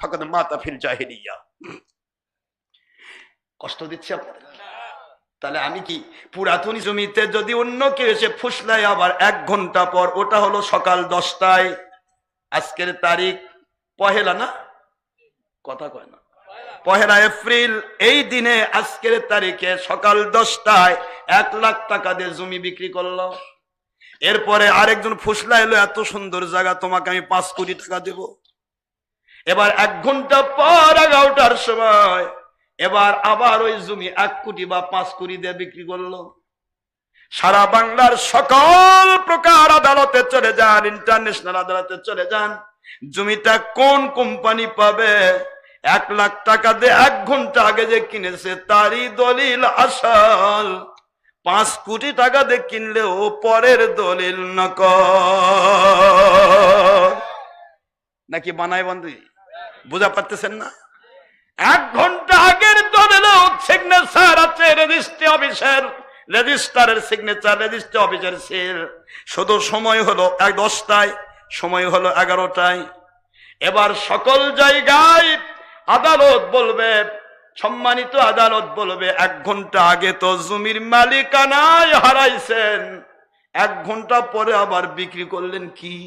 ফাকাদ মাতা ফিল জাহিলিয়া। কষ্ট দিচ্ছে আপনাদের? তাহলে আমি কি পুরাতন জমিতে যদি অন্য কেউ এসে ফুসলায় আবার 1 ঘন্টা পর, ওটা হলো সকাল 10টায়, আজকের তারিখ পহেলা না, কথা কয় না, 1 এপ্রিল, এই দিনে আজকের তারিখে সকাল 10টায় 1 লাখ টাকা দিয়ে জমি বিক্রি করলো। এরপরে আরেকজন ফুসলা এলো, এত সুন্দর জায়গা, তোমাকে আমি 5 কোটি টাকা দেব। এবার 1 ঘন্টা পর 11টার সময় এবার আবার ওই জমি 1 কোটি বা 5 কোটি দিয়ে বিক্রি করলো। সারা বাংলার সকল প্রকার আদালতে চলে যান, ইন্টারন্যাশনাল আদালতে চলে যান, জমিটা কোন কোম্পানি পাবে? 1 লাখ টাকা দিয়ে 1 ঘন্টা আগে যে কিনেছে তারই দলিল আসল, 5 কোটি টাকা দিয়ে কিনলেও পরের দলিল নকল। নাকি বানায় বন্ধু? বুঝা পারতেছেন না? 1 ঘন্টা আগের দলিল সিগনেচার আছে রেজিস্ট্রি অফিসের, রেজিস্ট্রারের সিগনেচার, রেজিস্ট্রি অফিসের সিল। শুধু সময় হলো 10টায়, সময় হলো 11টায়। এবার সকল জায়গায় আদালত বলবে, সম্মানিত আদালত বলবে, 1 ঘন্টা আগে তো জমির মালিকানায় হারাইছেন, 1 ঘন্টা পরে আবার বিক্রি করলেন কি?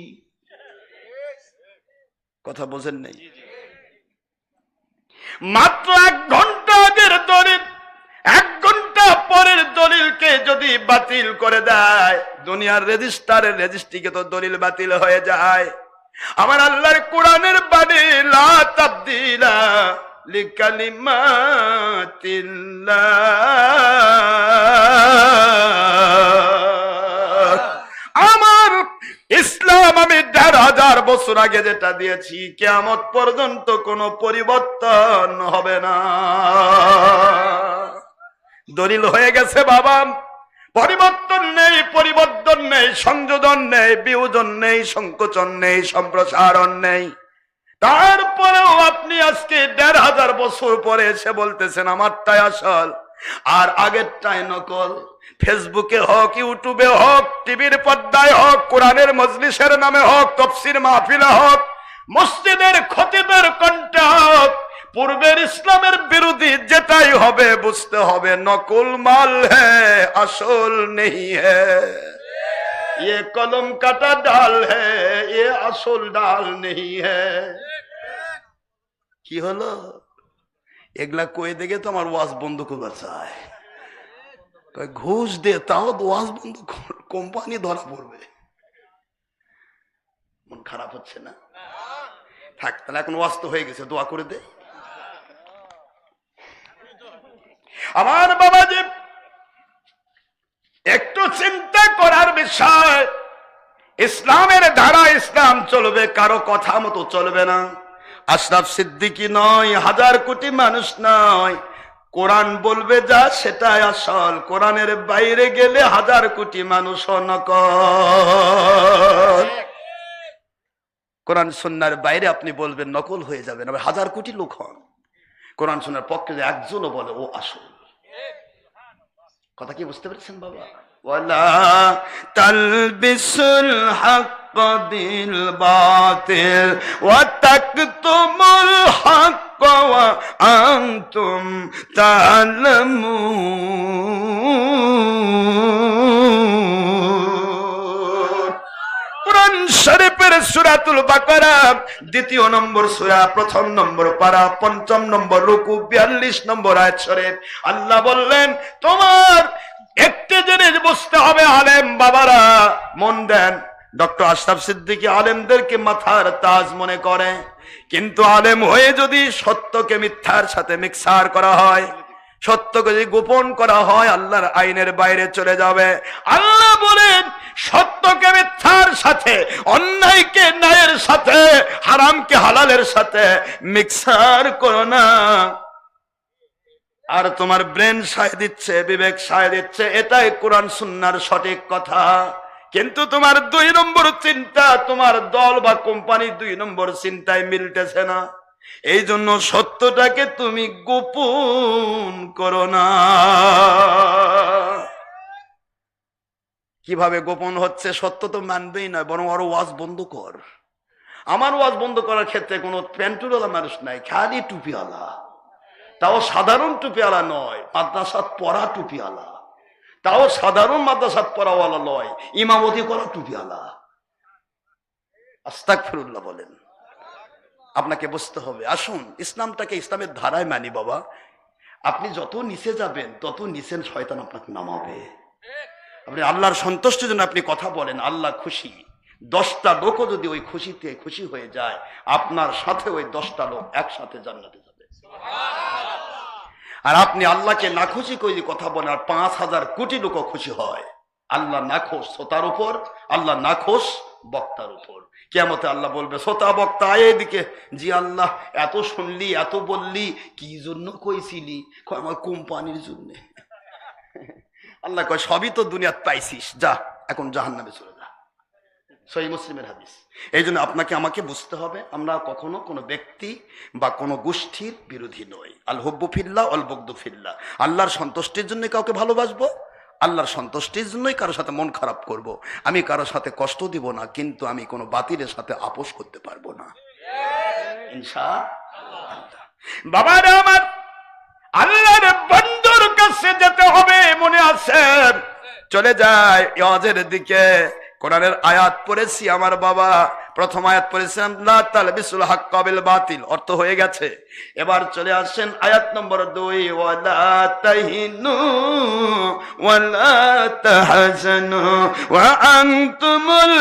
কথা বোঝেন নাই? মাত্র 1 ঘন্টা আগের দলিল 1 ঘন্টা পরের দলিলকে যদি বাতিল করে দেয়, দুনিয়ার রেজিস্ট্রারের রেজিস্ট্রিকে তো দলিল বাতিল হয়ে যায়। আমার আল্লাহর কোরআনের বাণী, লা তাবদীলা লিকালিমাতিল্লাহ। আমার ইসলাম আমি 1500 বছর আগে যেটা দিয়েছি, কিয়ামত পর্যন্ত কোনো পরিবর্তন হবে না। দলিল হয়ে গেছে বাবা, পরিবর্তন নেই, পরিবর্তন নেই, সংযোজন নেই, বিয়োজন নেই, সংকোচন নেই, সম্প্রসারণ নেই। তারপরেও আপনি আজকে 1500 বছর পরে এসে বলতেছেন আমারটাই আসল আর আগেরটাই নকল। ফেসবুকে হোক, ইউটিউবে হোক, টিভির পর্দায় হোক, কোরআনের মজলিসের নামে হোক, তাফসীর মাহফিলে হোক, মসজিদের খতিবের কণ্ঠে হোক, পূর্বের ইসলামের বিরোধী যেটাই হবে বুঝতে হবে নকল মাল হ্যায়, আসল নেই হ্যায়। ये कलम काटा डाल है, ये আসল ডাল नहीं है। কি হলো? এগুলা কয়ে দেখে তো আমার ওয়াজ বন্ধ করতে চায়, ঘুষ দে তাও ওয়াজ বন্ধ, কোম্পানি ধরা পড়বে। মন খারাপ হচ্ছে না? থাক, তাহলে এখন ওয়াজ তো হয়ে গেছে, দোয়া করে দে। আমার বাবাজি, একটু চিন্তা করার বিষয়, ইসলামের ধারা ইসলাম চলবে, কারো কথা মতো চলবে না। আশরাফ সিদ্দিকী নয়, 1000 কোটি মানুষ নয়, কোরআন বলবে যা সেটাই আসল, কোরআনের বাইরে গেলে 1000 কোটি মানুষ নকল। কোরআন সুন্নাহর বাইরে আপনি বলবেন নকল হয়ে যাবেন, আবার 1000 কোটি লোক হন, কোরআন সুন্নাহর পক্ষে যে একজনও বলে ও আসল। কথা কি বুঝতে পেরেছেন বাবা? ওয়ালা তালবিসুল হক বিল বাতিল ওয়া তাকতুমুল হক ওয়া আনতুম তা'লামুন। কোরআন শরীফের সূরাতুল বাকারা 2 নম্বর সূরা, 1 নম্বর পারা, 5 নম্বর রুকু, 42 নম্বর আয়াত শরীফ। আল্লাহ বললেন তোমার একটি জিনিস বুঝতে হবে, আলেম বাবারা মন দেন। ডক্টর আশরাফ সিদ্দিকী আলেমদেরকে মাথার তাজ মনে করে, কিন্তু আলেম হয়ে যদি সত্যকে মিথ্যার সাথে মিক্সার করা হয়, সত্যকে যদি গোপন করা হয়, আল্লাহর আইনের বাইরে চলে যাবে। আল্লাহ বলেন সত্যকে মিথ্যার সাথে, অন্যায়কে ন্যায়ের সাথে, হারামকে হালালের সাথে মিক্সার করো না। আর তোমার ব্রেন সায় দিচ্ছে, বিবেক সায় দিচ্ছে, এটাই কোরআন সুন্নাহর সঠিক কথা। কিন্তু তোমার 2 নম্বর চিন্তা, তোমার দল বা কোম্পানি 2 নম্বর চিন্তায় মিলতেছে না, এই জন্য সত্যটাকে তুমি গোপন করো না। কিভাবে গোপন হচ্ছে? সত্য তো মানবেই না, বরং আরো ওয়াজ বন্ধ কর, আমার ওয়াজ বন্ধ করার ক্ষেত্রে কোনো প্যান্টুরওয়ালা মানুষ নাই, খালি টুপিওয়ালা, তাও সাধারণ টুপিওয়ালা নয়, মাদ্রাসাত পড়া টুপিওয়ালা, তাও সাধারণ মাদ্রাসাত পড়াওয়ালা নয়, ইমামতি করা টুপিওয়ালা। আস্তাগফিরুল্লাহ বলেন। আপনাকে বুঝতে হবে, আসুন ইসলামটাকে ইসলামের ধারায় মানি বাবা। আপনি যত নিচে যাবেন তত নিচে শয়তান আপনাকে নামাবে। আপনি আল্লাহর সন্তুষ্টির জন্য আপনি কথা বলেন, আল্লাহ খুশি। 10টা লোকও যদি ওই খুশিতে খুশি হয়ে যায়, আপনার সাথে ওই 10টা লোক একসাথে জান্নাতে যাবে। আর আপনি আল্লাহকে না খুশি করে কথা বলেন, আর 5,000 কোটি লোকও খুশি হয়। আল্লাহ নাখোশ শ্রোতার উপর, আল্লাহ নাখোশ বক্তার উপর। কিয়ামতে আল্লাহ বলবে, শ্রোতা বক্তা আয় এদিকে। জি আল্লাহ, এত শুনলি, এত বললি, কি জন্য কইছিলি? আমার কোম্পানির জন্য। আল্লাহ কয়, সবই তো দুনিয়াত পাইছিস, যা এখন জাহান্নামে চলে যা। সহিহ মুসলিমের হাদিস। এই জন্য আপনাকে আমাকে বুঝতে হবে, আমরা কখনো কোনো ব্যক্তি বা কোনো গোষ্ঠীর বিরোধী নই। আল হুব্বু ফিল্লাহ ওয়াল বুগদু ফিল্লাহ। আল্লাহর সন্তুষ্টির জন্য কাউকে ভালোবাসবো, আল্লাহর সন্তুষ্টির জন্যই কারোর সাথে মন খারাপ করব। আমি কারোর সাথে কষ্ট দিব না, কিন্তু আমি কোনো বাতিলের সাথে আপোষ করতে পারবো না, ইনশাআল্লাহ। বাবারা আমার, আল্লাহর বন্ধুর কাছে যেতে হবে, মনে আছে? চলে যায় ওয়াজের দিকে, কোরআনের আয়াত পড়েছি আমার বাবা। প্রথম আয়াত পড়েছিলাম লা তালবিসুল হাক্কা বিল বাতিল, অর্থ হয়ে গেছে। এবার চলে আসেন আয়াত নম্বর 2, ওয়ালা তাহিনু ওয়ালা তাহজানু ওয়া আনতুমুল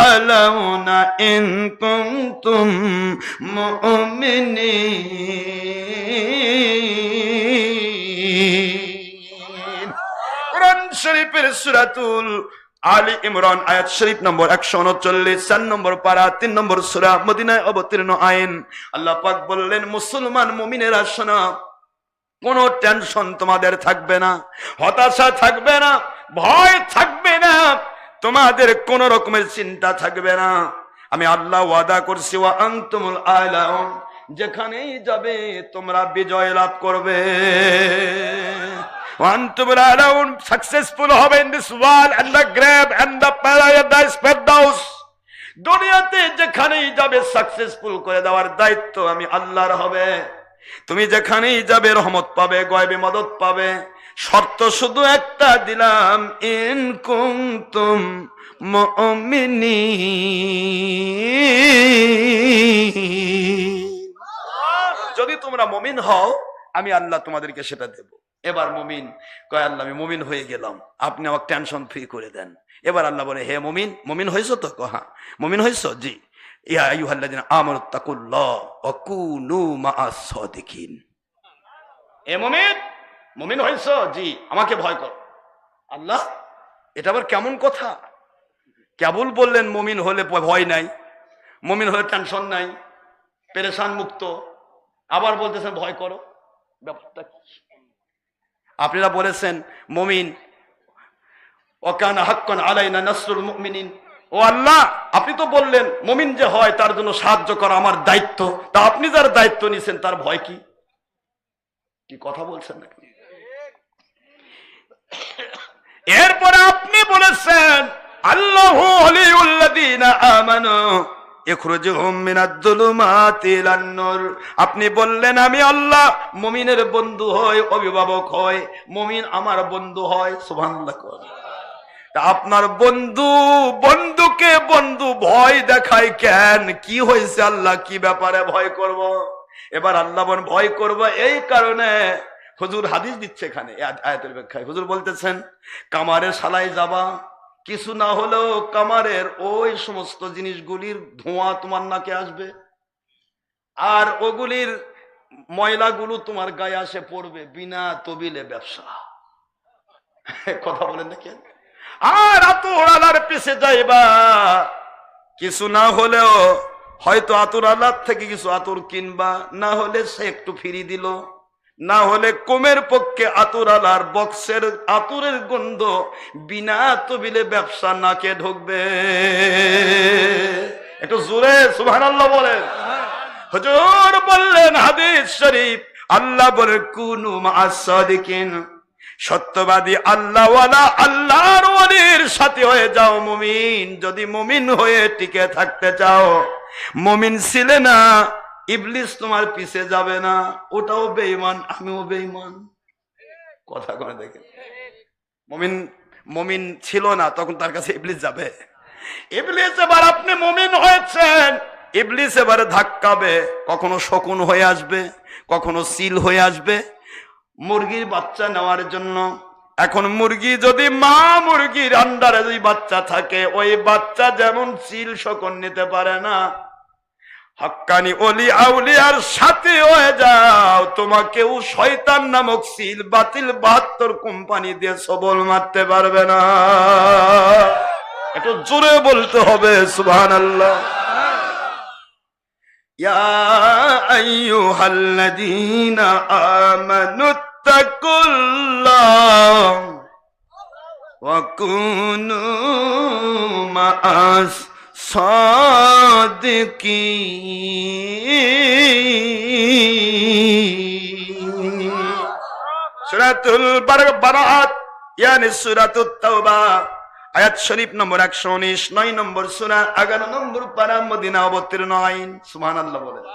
আলাউনা ইন কুনতুম মুমিনিন। কোরআন শরীফের সূরাতুল আলী ইমরান আয়াত শরীফ নম্বর 139, 4 নম্বর পারা, 3 নম্বর সূরা, মদিনায় অবতীর্ণ আইন। আল্লাহ পাক বললেন, মুসলমান মুমিনেরা শোনো, কোনো টেনশন তোমাদের থাকবে না, হতাশা থাকবে না, ভয় থাকবে না, তোমাদের কোন রকমের চিন্তা থাকবে না। আমি আল্লাহ ওয়াদা করছি, ওয়া আনতুমুল আলাউন, যেখানেই যাবে তোমরা বিজয় লাভ করবে। successful হবে in this world and the grave and the paradise firdaus। দুনিয়াতে যেখানেই যাবে সাকসেসফুল করে দেওয়ার দায়িত্ব আমি আল্লাহর হবে। তুমি যেখানেই যাবে রহমত পাবে, গয়বে মদত পাবে। শর্ত শুধু একটা দিলাম, ইন কুনতুম মুমিনিন, যদি তোমরা মুমিন হও আমি আল্লাহ তোমাদেরকে সেটা দেব। এবার মুমিন কয়, আল্লাহ আমি মুমিন হয়ে গেলাম, আপনি আমাকে টেনশন ফ্রি করে দেন। এবার আল্লাহ বলে, হে মুমিন, মুমিন হয়েছো তো? হ্যাঁ মুমিন হয়েছো, জি। ইয়া আইয়ুহাল্লাযিনা আমানুত্তাকুল্লাহ ওয়া কুনু মাআস সাদিকিন। এ মুমিন, মুমিন হয়েছো? জি। আমাকে ভয় করো। আল্লাহ, এটা আবার কেমন কথা? কেবল বললেন মুমিন হলে ভয় নাই, মুমিন হলে টেনশন নাই, পেরেশান মুক্ত, আবার বলতেছেন ভয় করো। ব্যাপারটা কি? আপনারা বলেছেন মুমিন, ওয়াকানা হাক্কান আলাইনা নাসরুল মুমিনিন। ও আল্লাহ, আপনি তো বললেন মুমিন যে হয় তার জন্য সাহায্য করা আমার দায়িত্ব, তা আপনি যার দায়িত্ব নিয়েছেন তার ভয় কি? কি কথা বলছেন নাকি? এরপরে আপনি বলেছেন আল্লাহু ওয়ালিউল্লাযিনা আমানু ইখরুজুহুম মিনাজ-জুলুমাতি ইলান-নূর। আপনি বললেন আমি আল্লাহ মুমিনের বন্ধু হয়, অভিভাবক হয়, মুমিন আমার বন্ধু হয়। সুবহানাল্লাহ। তা আপনার বন্ধু বন্ধুকে বন্ধু ভয় দেখায় কেন? কি হয়েছে আল্লাহ? কি ব্যাপারে ভয় করব? এবার আল্লাহ বলেন ভয় করব এই কারণে। হুজুর হাদিস দিচ্ছে এখানে আয়াতের ব্যাখ্যায়। হুজুর বলতেছেন, কামারের শালায় যাবা, কিছু না হলেও কামারের ওই সমস্ত জিনিসগুলির ধোঁয়া তোমার নাকে আসবে, আর ওগুলির ময়লাগুলো তোমার গায়ে আসে পড়বে, বিনা তবিলে ব্যবসা। কথা বলেন না কেন? আর আতুর আলার পিছে যাইবা, কিছু না হলেও হয়তো আতুর আলার থেকে কিছু আতুর কিনবা, না হলে সে একটু ফিরি দিল, না হলে কমের পক্ষে আতুর আলার বক্সের আতুরের গন্ধ বিনা তবিলে ব্যবসা নাকে ঢুকবে। একটু জোরে সুবহানাল্লাহ বলেন। হুজুর বললেন হাদিস শরীফ, আল্লাহ বলে কুনু মাআস সাদিকিন, সত্যবাদী আল্লাহওয়ালা আল্লাহর ওলির সাথে হয়ে যাও মুমিন। যদি মুমিন হয়ে টিকে থাকতে চাও, মুমিন ছিলে না, ইবলিস তোমার পিছে যাবে না, ওটাও বেঈমান, আমিও বেঈমান। কথা করে দেখেন, মুমিন মুমিন ছিল না, তখন তার কাছে ইবলিস যাবে? ইবলিস এবার আপনি মুমিন হয়েছেন, ইবলিস এবারে ধাক্কাবে, কখনো শকুন হয়ে আসবে, কখনো সিল হয়ে আসবে মুরগির বাচ্চা নেওয়ার জন্য। এখন মুরগি যদি মা মুরগির আন্ডারে যদি বাচ্চা থাকে, ওই বাচ্চা যেমন সিল শকুন নিতে পারে না। হাক্কানি ওলি আউলিয়ার সাথে হয়ে যাও, তোমাকেও শয়তান নামক সিল বাতিল 72 কোম্পানি দিয়ে সবল মারতে পারবে না। একটু জোরে বলতে হবে সুবহানাল্লাহ। ইয়া আইয়ুহাল্লাযীনা আমানুত্তাকুল্লাহ ওয়া কুনু মাআস সাদিকিন। সূরাতুল বারাআত ইয়ানি সূরাতুত তাওবা, আয়াত শরীফ নম্বর 119, 9 নম্বর সূরা, 11 নম্বর পারা, মদিনা অবতীর্ণ আইন। সুবহানাল্লাহ বলেন।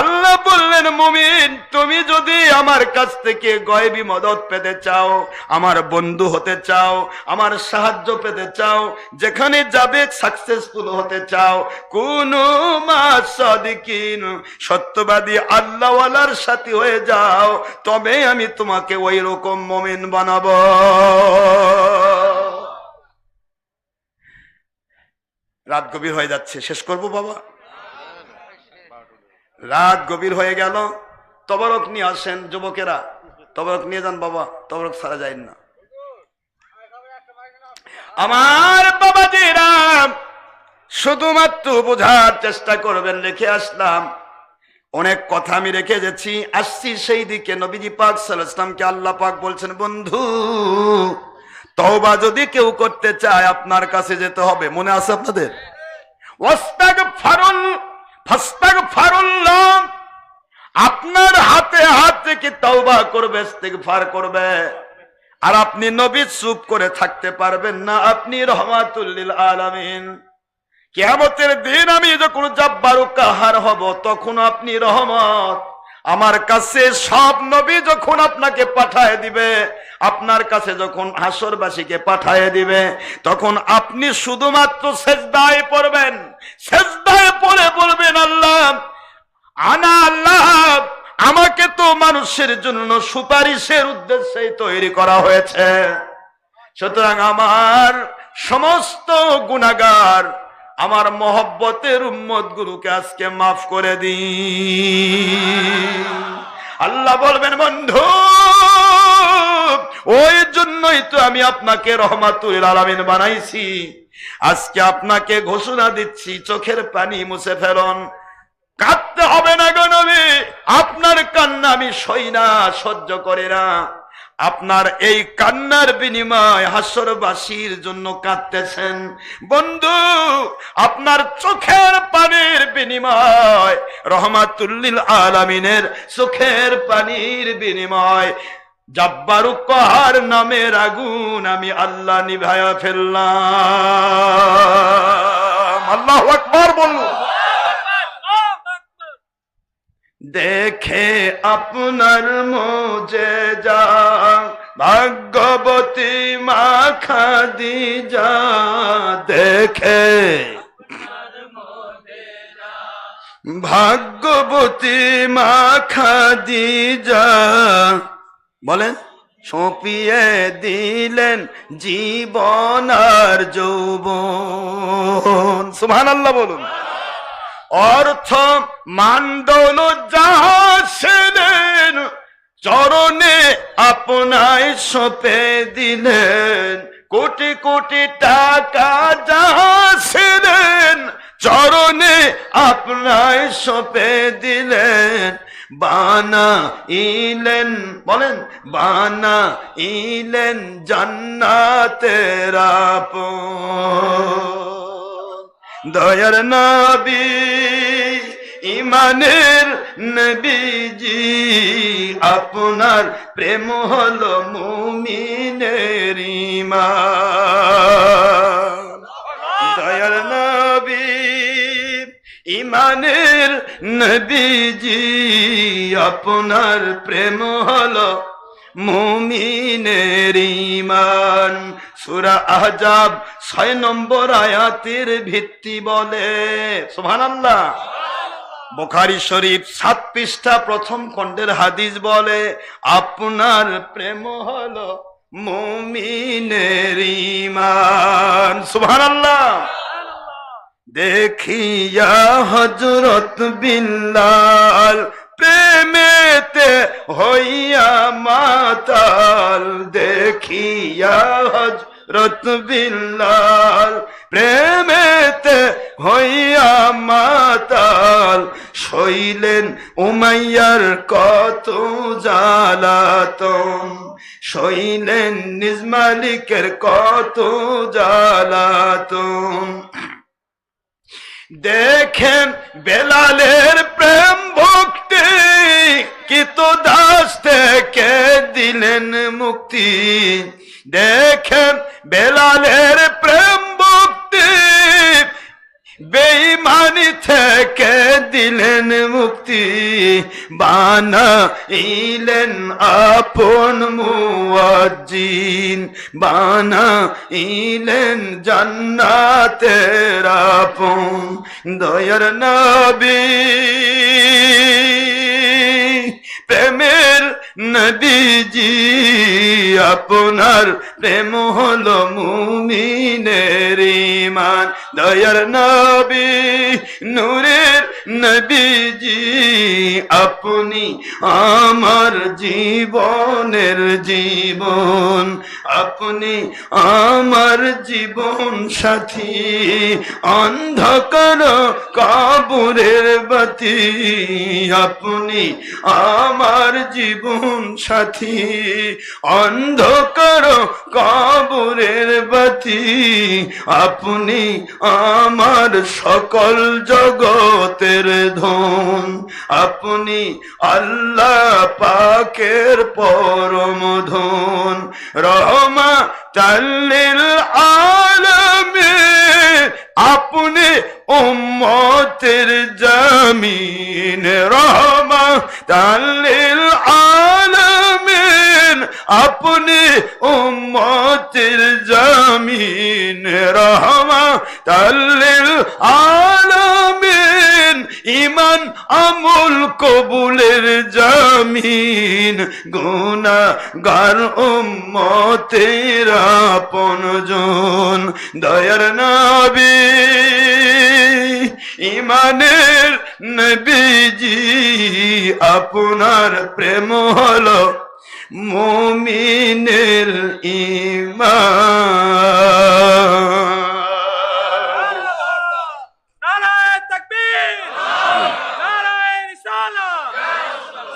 আল্লাহ বললেন, মুমিন তুমি যদি আমার কাছ থেকে গায়বী মদদ পেতে চাও, আমার বন্ধু হতে চাও, আমার সাহায্য পেতে চাও, যেখানে যাবে সাকসেসফুল হতে চাও, কুনু মা'আস সাদিকিন, সত্যবাদী আল্লাহওয়ালার সাথী হয়ে যাও, তবে আমি তোমাকে ওই রকম মুমিন বানাবো। রাত গভীর হয়ে যাচ্ছে, শেষ করব বাবা। রাত গভীর হয়ে গেল, তবরক নিয়ে আসেন যুবকেরা, তবরক নিয়ে যান বাবা, তবরক ছাড়া যায় না। আমার বাবাজিরা শুধুমাত্র বোঝার চেষ্টা করবেন, রেখে আসলাম অনেক কথা, আমি রেখে গেছি, আসছি সেই দিকে। নবীজি পাক সাল্লাল্লাহু আলাইহি ওয়াসাল্লামকে আল্লাহ পাক বলছেন, বন্ধু তওবা যদি কেউ করতে চায় আপনার কাছে যেতে হবে। মনে আছে আপনাদের? ফাস্তাগফিরুল্লাহ, আপনার হাতে হাত রেখে তওবা করবে, ইস্তিগফার করবে। আর আপনি নবী চুপ করে থাকতে পারবেন না, আপনি রহমাতুল লিল আলামিন। কিয়ামতের দিন আমি যখন জব্বার ও কাহার হব, তখন আপনি রহমত। আমার কাছে সব নবী যখন আপনাকে পাঠায় দিবে, আপনার কাছে যখন হাসরবাসীকে পাঠায় দিবে, তখন আপনি শুধুমাত্র সেজদায় পড়বেন, সেজদায় পড়ে বলবেন, আল্লাহ আনা আল্লাহ, আমাকে তো মানুষের জন্য সুপারিশের উদ্দেশ্যে তৈরি করা হয়েছে, সুতরাং আমার সমস্ত গুনাহগার, আমার মহব্বতের উম্মত গুলোকে আজকে মাফ করে দিন। আল্লাহ বলবেন, বন্ধু ওই জন্যই তো আমি আপনাকে রহমাতুল আলামিন বানাইছি। আজকে আপনাকে ঘোষণা দিচ্ছি, চোখের পানি মুছে ফেলুন, কাঁদতে হবে না গো নবী, আপনার কান্না আমি সই না, সহ্য করি না। আপনার এই কান্নার বিনিময় হাসরবাসীর জন্য কাঁদতেছেন। বন্ধু আপনার চোখের পানির বিনিময়, রহমাতুল লিল আলামিনের চোখের পানির বিনিময়, জব্বারু কাহার নামের আগুন আমি আল্লাহ নিভায়া ফেললাম। আল্লাহু আকবার বলুন। দেখে আপনার মুজেজা ভাগ্যবতী মা খাদিজা, দেখে ভাগ্যবতী মা খাদিজা, বলেন সঁপিয়ে দিলেন জীবন আর যৌবন। সুবহানাল্লাহ বলুন। অর্থ মান্ডল যাহা ছিলেন, চরণে আপনায় সঁপে দিলেন। কোটি কোটি টাকা যাহা ছিলেন, চরণে আপনায় সঁপে দিলেন। বানা ইলেন, বলেন বানা ইলেন জান্নাতের আপন। দয়ার নবী ইমানের নবীজি, আপনার প্রেম হলো মুমিনের ঈমান। দয়ার নবী ইমানের নবীজি আপনার প্রেম হলো মুমিনের ইমান। সূরা আহজাব 6 নম্বর আয়াতের ভিত্তি বলে সুবহানাল্লাহ। বুখারী শরীফ 7 পৃষ্ঠা প্রথম খণ্ডের হাদিস বলে আপনার প্রেম হলো মুমিনের ইমান। সুবহানাল্লাহ। দেখিয়া হযরত বিল্লাল প্রেমেতে হইয়া মাতাল, দেখিয়া হযরত বিল্লাল প্রেমেতে হইয়া মাতাল, সইলেন উমাইয়ার কত জ্বালাতন, সইলেন নিজ মালিকের কত জ্বালাতন। দেখেন বেলালের প্রেম ভক্তি, কিত দাস থেকে দিলেন মুক্তি। দেখেন বেলালের প্রেম ভক্তি, বেঈমানি থেকে দিলেন মুক্তি। বানাইলেন আপন মুয়াজ্জিন, বানাইলেন জান্নাতের আপন। দয়ার নবী প্রেমের নবীজি আপনার প্রেম হলো মুমিনের ইমান। দয়ার নবী নূরের নবীজি আপনি আমার জীবনের জীবন, আপনি আমার জীবন সাথী। অন্ধকার কবরের বাতি, আপনি আমার জীবন সাথী। অন্ধকার কবরের বাতি, আপনি আমার সকল জগতের ধন। আপনি আল্লাহ পাকের পরম ধন। রহমাতাল লিল আলামিন আপনি উম্মতের জামিন। রহমাতাল লিল আলামিন আপনি উম্মতের জামিন। রহমাতাল লিল আলামিন ঈমান আমল কবুলের জামিন। গুনাহগার উম্মতের আপনজন। দয়ার নবী ঈমানের নবীজি আপনার প্রেম হলো মুমিনের ঈমান। নারায়ে তাকবীর, নারায়ে রিসালাত,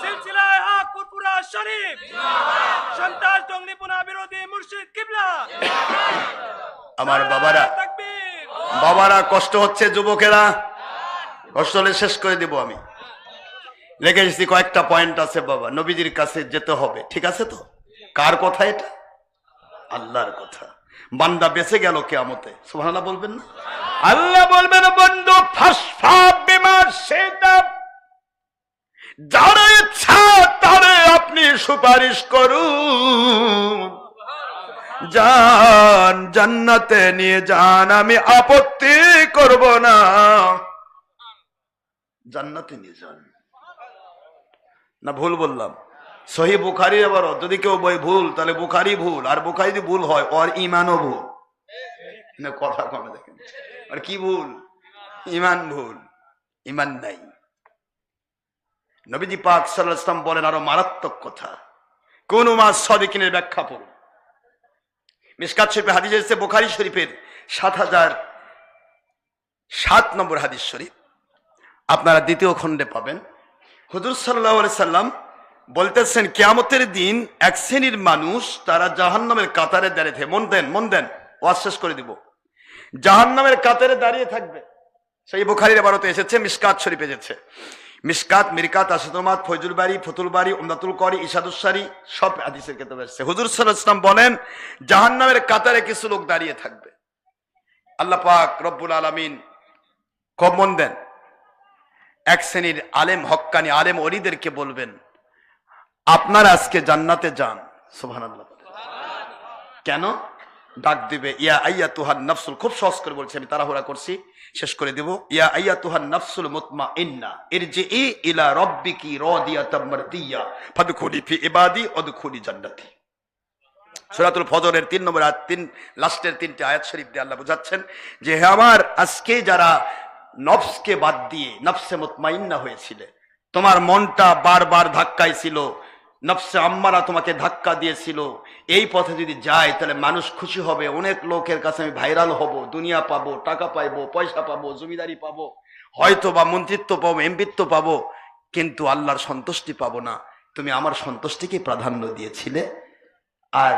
সিলসিলায়ে হক ফুরফুরা শরীফ, সন্ত্রাস জঙ্গিপনা বিরোধী মুর্শিদ কিবলা। আমার বাবারা, তাকবীর। বাবারা কষ্ট হচ্ছে, যুবকেরা কষ্ট হলে শেষ করে দেব আমি। লেখে এসেছি কয়েকটা পয়েন্ট আছে বাবা, নবীজির কাছে যেতে হবে, ঠিক আছে তো? কার কথা এটা? আল্লাহর কথা। বান্দা বেঁচে গেল কিয়ামতে, সুবহানাল্লাহ বলবেন না? আল্লাহ বলবেন বন্ধু ফাসফা বিমা শিতা, যার ইচ্ছা তারে আপনি সুপারিশ করুন, যান জান্নাতে নিয়ে যান, আমি আপত্তি করব না, জান্নাতে নিয়ে যান। না ভুল বললাম? সহি বুখারী আবার যদি কেউ বই ভুল তাহলে বুখারী ভুল, আর বুখারী যদি ভুল হয় ওর ঈমানও ভুল। না কথা কমে দেখেন, আর কি ভুল? ঈমান ভুল, ঈমান নাই। নবীজি পাক সাল্লাল্লাহু আলাইহি ওয়াসাল্লাম বলেন আরো মারাত্মক কথা, কোন মাস সাদিকিনের ব্যাখ্যা পড়ুন। মিশকাত শরীফে হাদিস এসেছে, বুখারী শরীফের 7007 নম্বর হাদিস শরীফ, আপনারা দ্বিতীয় খণ্ডে পাবেন। হুজুর সাল্লাল্লাহু আলাইহি সাল্লাম বলতেছেন কিয়ামতের দিন এক শ্রেণীর মানুষ তারা জাহান্নামের কাতারে দাঁড়িয়ে থাকে। মন দেন, ওয়াজ শেষ করে দিব। জাহান্নামের কাতারে দাঁড়িয়ে থাকবে। সেই বুখারীর ইবারতে এসেছে, মিশকাত শরীফে এসেছে। মিশকাত, মিরকাত, আসাদুমাত, ফয়জুল বারী, ফতুল বারী, উমদাতুল করি, ইশাদুস সারি সব হাদিসের কিতাবে এসেছে। হুজুর সাল্লাল্লাহু আলাইহি সাল্লাম বলেন জাহান্নামের কাতারে কিছু লোক দাঁড়িয়ে থাকবে। আল্লাহ পাক রব্বুল আলামিন, খুব মন দেন, এক শ্রেণীর আলেম, হক্কানি আলেম ওলিদেরকে বলবেন, আপনারা আজকে জান্নাতে যান। সুবহানাল্লাহ। কেন? ডাক দিবে, ইয়া আইয়াতুহান নাফসুল, খুব সহজ করে বলছি, আমি তাড়াহুড়া করছি, শেষ করে দিব। ইয়া আইয়াতুহান নাফসুল মুতমাইন্না ইরজিই ইলা রাব্বিকি রাদিয়াতাম মারদিয়া ফাদখুলি ফি ইবাদি ওয়াদখুলি জান্নাতি। সূরাতুল ফজরের 3 নম্বর আয়াত, 3 লাস্টের 3টি আয়াত শরীফ দিয়ে আল্লাহ বুঝাচ্ছেন যে হে আমার আজকে যারা নফসকে বাদ দিয়ে নফসে মুতমাইন্না হয়েছিলে, তোমার মনটা বারবার ধাক্কাইছিল, নফসে আম্মারা তোমাকে ধাক্কা দিয়েছিল, এই পথে যদি যায় তাহলে মানুষ খুশি হবে, অনেক লোকের কাছে আমি ভাইরাল হব, দুনিয়া পাবো, টাকা পাইবো, পয়সা পাবো, জমিদারি পাবো, হয়তো বা মন্ত্রিত্ব পাবো, এমপিত্ব পাবো, কিন্তু আল্লাহর সন্তুষ্টি পাবো না। তুমি আমার সন্তুষ্টিকে প্রাধান্য দিয়েছিলে আর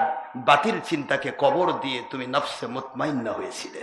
বাতিল চিন্তাকে কবর দিয়ে তুমি নফসে মুতমাইন্না হয়েছিলে।